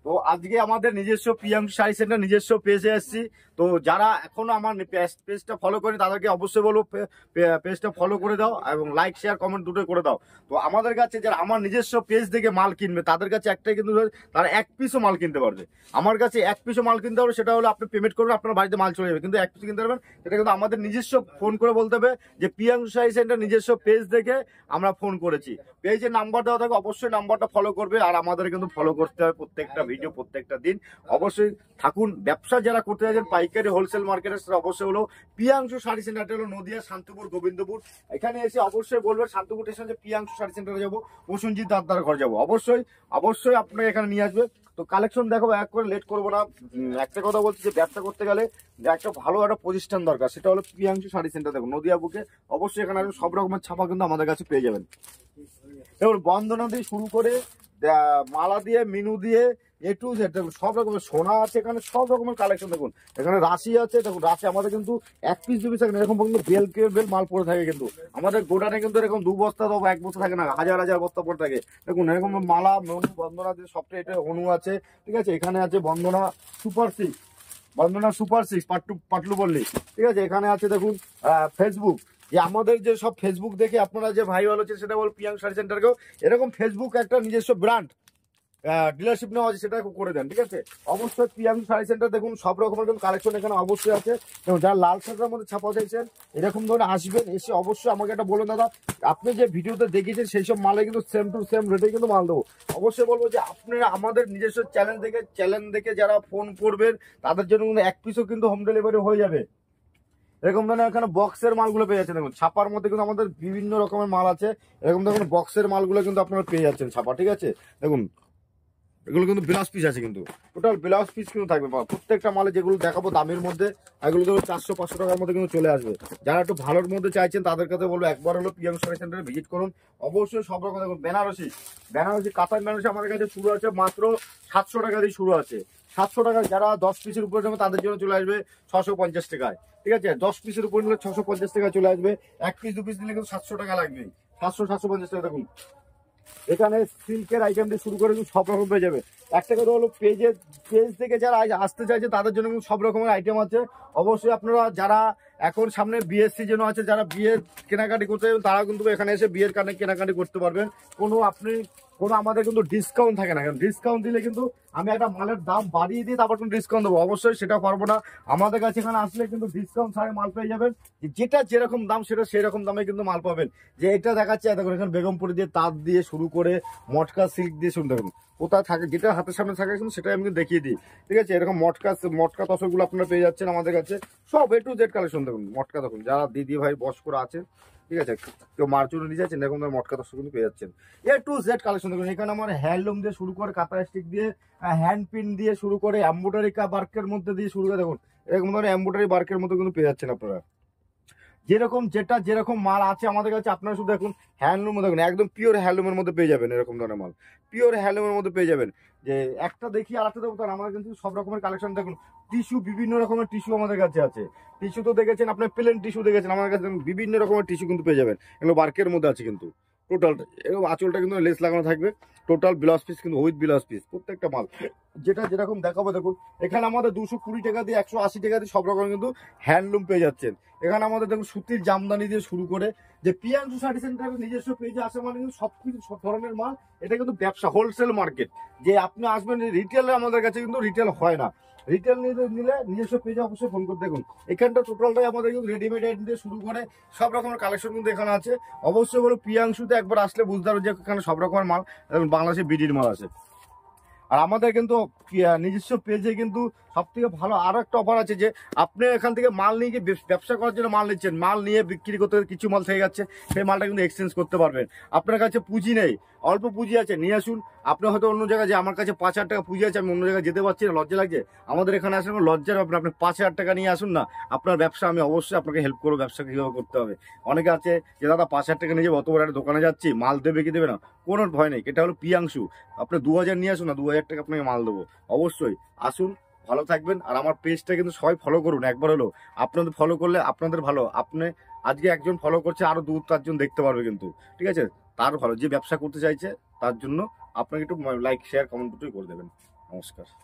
তো আজকে আমাদের নিজস্ব প্রিয়াংশু শাড়ি সেন্টার নিজস্ব পেজে এসেছি। তো যারা এখনো আমার পেজটা ফলো করেনি তাদেরকে অবশ্যই বলবো পেজটা ফলো করে দাও এবং লাইক শেয়ার কমেন্ট দুটো করে দাও। তো আমাদের কাছে যারা আমার নিজস্ব পেজ থেকে মাল কিনবে তাদের কাছে একটাই কিন্তু তারা এক পিসও মাল কিনতে পারবে। আমার কাছে এক পিসও মাল কিনতে পারবে, সেটা হলো আপনি পেমেন্ট করবেন, আপনার বাড়িতে মাল চলে যাবে, কিন্তু এক পিস কিনতে পারবেন। সেটা কিন্তু আমাদের নিজস্ব ফোন করে বলতে হবে যে প্রিয়াংশু শাড়ি সেন্টার নিজস্ব পেজ থেকে আমরা ফোন করেছি। পেজের নাম্বার দেওয়া থাকে, অবশ্যই নাম্বারটা ফলো করবে। আর আমাদের কিন্তু ফলো করতে হবে প্রত্যেকটা ভিডিও প্রত্যেকটা দিন। অবশ্যই থাকুন। ব্যবসা যারা করতে যাচ্ছেন পাইকারি হোলসেল মার্কেটের, সেটা অবশ্যই হলো প্রিয়াংশু শাড়ি সেন্টারটা হলো নদিয়া শান্তিপুর গোবিন্দপুর। এখানে এসে অবশ্যই বলবেন শান্তিপুর স্টেশন যে প্রিয়াংশু শাড়ি সেন্টারে যাবো, প্রসেনজিৎ দাদার ঘর যাবো। অবশ্যই অবশ্যই আপনাকে এখানে নিয়ে আসবে। তো কালেকশন দেখো, এক করে লেট করবো না। একটা কথা বলছি যে ব্যবসা করতে গেলে একটা ভালো একটা প্রতিষ্ঠান দরকার, সেটা হলো প্রিয়াংশু শাড়ি সেন্টার। দেখো নদিয়া বুকে অবশ্যই এখানে সব রকমের ছাপা কিন্তু আমাদের কাছে পেয়ে যাবেন। দেখুন বন্দনা দিয়ে শুরু করে মালা দিয়ে মিনু দিয়ে এ টু জেড সব রকমের সোনা আছে এখানে, সব রকমের কালেকশন। দেখুন এখানে রাশি আছে, দেখুন রাশি আমাদের কিন্তু এক পিস দু পিস থাকে না, এরকম কিন্তু বেল মাল পড়ে থাকে। কিন্তু আমাদের গোডানে কিন্তু এরকম 2 বস্তা বা 1 বস্তা থাকে না, হাজার হাজার বস্তা পড়ে থাকে। দেখুন এরকম মালা মনু বন্দনা দিয়ে সবটা এটা অনু আছে, ঠিক আছে। এখানে আছে বন্দনা সুপার সিক্স, পাটলু বললি, ঠিক আছে। এখানে আছে দেখুন ফেসবুক, যে আমাদের যে সব ফেসবুক দেখে আপনারা যে ভাই ভালো হচ্ছে, সেটা বল প্রিয়াংশু শাড়ি সেন্টারকেও এরকম ফেসবুক একটা নিজস্ব ব্র্যান্ড ডিলারশিপ নেওয়া আছে, সেটা করে দেন, ঠিক আছে। অবশ্যই প্রিয়াংশু শাড়ি সেন্টার দেখুন সব রকমের কিন্তু কালেকশন এখানে অবশ্যই আছে। এবং যারা লাল শাড়ির মধ্যে ছাপা চাইছেন এরকম ধরনের আসবেন, এসে অবশ্যই আমাকে একটা বলুন দাদা আপনি যে ভিডিওতে দেখিয়েছেন সেই সব মালে কিন্তু সেম টু সেম রেটে কিন্তু মাল দেবো। অবশ্যই বলবো যে আপনারা আমাদের নিজস্ব চ্যানেল দেখে যারা ফোন করবেন তাদের জন্য কিন্তু এক পিসও কিন্তু হোম ডেলিভারি হয়ে যাবে। এরকম ধরনের এখানে বক্সের মালগুলো পেয়ে যাচ্ছেন। দেখুন ছাপার মধ্যে কিন্তু আমাদের বিভিন্ন রকমের মাল আছে, এরকম দেখুন বক্সের মালগুলো কিন্তু আপনারা পেয়ে যাচ্ছেন ছাপা, ঠিক আছে। দেখুন এগুলো কিন্তু ব্লাউজ পিস আছে, কিন্তু টোটাল ব্লাউজ পিস কিন্তু থাকবে প্রত্যেকটা মালে। যেগুলো দেখাবো দামের মধ্যে এগুলো কিন্তু 400-500 টাকার মধ্যে কিন্তু চলে আসবে। যারা একটু ভালোর মধ্যে চাইছেন তাদের কাছে বলবো একবার হলো প্রিয়াংশু শাড়ি সেন্টারে ভিজিট করুন। অবশ্যই সব রকম দেখুন বেনারসি কাতার বেনারসি আমাদের কাছে শুরু আছে মাত্র 700 টাকা দিয়ে শুরু আছে। 700 টাকা, যারা 10 পিসের উপরে যাবে তাদের জন্য চলে আসবে 650 টাকায়, ঠিক আছে। 10 পিসের উপর নিলে 650 টাকায় চলে আসবে। 1 পিস 2 পিস নিলে কিন্তু 700 টাকা লাগবে, 750 টাকা। দেখুন এখানে সিল্কের আইটেম দিয়ে শুরু করে সব রকম পেয়ে যাবে। একটা কথা হলো পেজ থেকে যারা আসতে চাইছে তাদের জন্য কিন্তু সব রকমের আইটেম আছে। অবশ্যই আপনারা যারা এখন সামনে বিয়ের সিজন আছে, যারা বিয়ের কেনাকাটি করতে যাবেন তারা কিন্তু এখানে এসে বিয়ের কেনাকাটি করতে পারবেন। কোনো আমাদের কিন্তু ডিসকাউন্ট থাকে না, কারণ ডিসকাউন্ট দিলে কিন্তু আমি একটা মালের দাম বাড়িয়ে দিয়ে তারপর কিন্তু ডিসকাউন্ট দেবো, অবশ্যই সেটা পারবো না। আমাদের কাছে এখানে আসলে কিন্তু ডিসকাউন্ট ছাড়া মাল পেয়ে যাবেন, যেটা যেরকম দাম সেটা সেরকম দামে কিন্তু মাল পাবেন। যে এটা দেখাচ্ছে দেখুন এখানে বেগমপুরি দিয়ে তাঁত দিয়ে শুরু করে মটকা সিল্ক দিয়ে শুরু, দেখুন কোথায় থাকে যেটা হাতের সামনে থাকে কিন্তু সেটাই আমি দেখিয়ে দিই, ঠিক আছে। এরকম মটকা তসরগুলো আপনারা পেয়ে যাচ্ছেন আমাদের কাছে, সব এ টু জেড কালেকশন। দেখুন মটকা দেখুন যারা দিদি ভাই বস করে আছে, ঠিক আছে, কেউ মার্চুন নিয়ে যাচ্ছেন এরকম মটকা তসর কিন্তু পেয়ে যাচ্ছেন। এ টু জেড কালেকশন দেখুন। এখানে আমার হ্যান্ডলুম দিয়ে শুরু করে কাঁথা স্টিক দিয়ে হ্যান্ড পিন দিয়ে শুরু করে এমব্রয়ডারি বার্কের মধ্যে দিয়ে শুরু করে দেখুন এরকম ধরনের এমব্রয়ডারি বার্কের মধ্যে কিন্তু পেয়ে যাচ্ছেন আপনারা। যেরকম মাল আছে আমাদের কাছে আপনারা শুধু দেখুন হ্যান্ডলুম দেখুন, একদম পিওর হ্যান্ডলুমের মধ্যে পেয়ে যাবেন। এরকম ধরনের মাল পিওর হ্যান্ডলুমের মধ্যে পেয়ে যাবেন। যে একটা দেখি আর একটা দেবো, তার আমাদের কিন্তু সব রকমের কালেকশন দেখুন। টিস্যু বিভিন্ন রকমের টিস্যু আমাদের কাছে আছে। টিস্যু তো দেখেছেন, আপনার প্লেন টিস্যু দেখেছেন, আমাদের কাছে বিভিন্ন রকমের টিস্যু কিন্তু পেয়ে যাবেন। এগুলো বার্কের মধ্যে আছে কিন্তু টোটাল, এরকম আঁচলটা কিন্তু লেস লাগানো থাকবে। টোটাল ব্লাউজ পিস কিন্তু উইথ ব্লাউজ পিস প্রত্যেকটা মাল, যেটা যেরকম দেখাবো। দেখুন এখানে আমাদের 220 টাকা দিয়ে 180 টাকা দিয়ে সব রকম কিন্তু হ্যান্ডলুম পেয়ে যাচ্ছেন। এখানে আমাদের দেখুন সুতির জামদানি দিয়ে শুরু করে যে প্রিয়াংশু শাড়ি সেন্টারের নিজস্ব পেজে আসে মানে কিন্তু সবকিছু সব ধরনের মাল। এটা কিন্তু ব্যবসা হোলসেল মার্কেট, যে আপনি আসবেন রিটেলে আমাদের কাছে কিন্তু রিটেল হয় না। রিটেল নিলে নিজস্ব পেজে অবশ্যই ফোন করে দেখুন। এখানটা টোটালটাই আমাদের কিন্তু রেডিমেড আইটেম দিয়ে শুরু করে সব রকমের কালেকশন কিন্তু এখানে আছে। অবশ্যই বলো প্রিয়াংশুতে একবার আসলে বুঝতে পারবে যে এখানে সব রকমের মাল, বাংলাদেশে বিডির মাল আছে। আর আমাদের কিন্তু নিজস্ব পেজে কিন্তু সব থেকে ভালো আরো একটা অফার আছে, যে আপনি এখান থেকে মাল নিয়ে গিয়ে ব্যবসা করার জন্য মাল নিচ্ছেন, মাল নিয়ে বিক্রি করতে কিছু মাল থেকে যাচ্ছে, সেই মালটা কিন্তু এক্সচেঞ্জ করতে পারবেন। আপনার কাছে পুঁজি নেই, অল্প পুঁজি আছে, নিয়ে আসুন। আপনি হয়তো অন্য জায়গায় যে আমার কাছে 5,000 টাকা পুঁজি আছে, আমি অন্য জায়গায় যেতে পারছি না, লজ্জা লাগছে, আমাদের এখানে আসলে লজ্জার ব্যাপার। আপনি 5,000 টাকা নিয়ে আসুন না, আপনার ব্যবসা আমি অবশ্যই আপনাকে হেল্প করবো, ব্যবসা কীভাবে করতে হবে। অনেকে আছে যে দাদা 5,000 টাকা নিয়ে যাবো, অত বড় একটা দোকানে যাচ্ছি, মাল দেবে কি দেবে না, কোনো ভয় নেই। এটা হলো প্রিয়াংশু। আপনি 2,000 নিয়ে আসুন না, 2,000 টাকা আপনাকে মাল দেবো। অবশ্যই আসুন, ভালো থাকবেন। আর আমার পেজটা কিন্তু সবাই ফলো করুন একবার হলো, আপনাদের ফলো করলে আপনাদের ভালো। আপনি আজকে একজন ফলো করছে, আরো 2-4 জন দেখতে পারবে কিন্তু, ঠিক আছে। তার ভালো, যে ব্যবসা করতে চাইছে তার জন্য আপনাকে একটু লাইক শেয়ার কমেন্ট দুটোই করে দেবেন। নমস্কার।